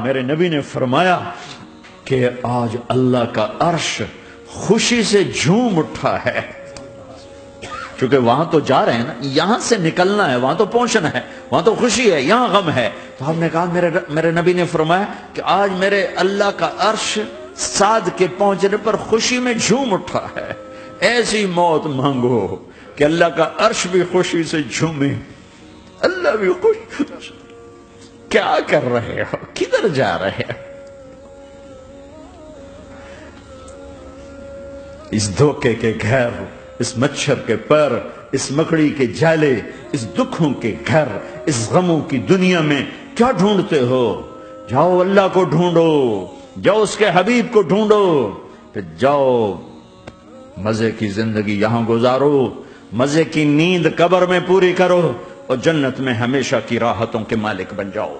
میرے نبی نے فرمایا کہ آج اللہ کا عرش خوشی سے جھوم اٹھا ہے، کیونکہ وہاں تو جا رہے ہیں نا، یہاں سے نکلنا ہے، وہاں تو پہنچنا ہے، وہاں تو خوشی ہے، یہاں غم ہے۔ تو ہم نے کہا میرے نبی نے فرمایا کہ آج میرے اللہ کا عرش سعد کے پہنچنے پر خوشی میں جھوم اٹھا ہے۔ ایسی موت مانگو کہ اللہ کا عرش بھی خوشی سے جھومے، اللہ بھی خوش۔ کیا کر رہے ہو؟ کدھر جا رہے ہو؟ اس دھوکے کے گھر، اس مچھر کے پر، اس مکڑی کے جالے، اس دکھوں کے گھر، اس غموں کی دنیا میں کیا ڈھونڈتے ہو؟ جاؤ اللہ کو ڈھونڈو، جاؤ اس کے حبیب کو ڈھونڈو، پھر جاؤ مزے کی زندگی یہاں گزارو، مزے کی نیند قبر میں پوری کرو، اور جنت میں ہمیشہ کی راحتوں کے مالک بن جاؤ۔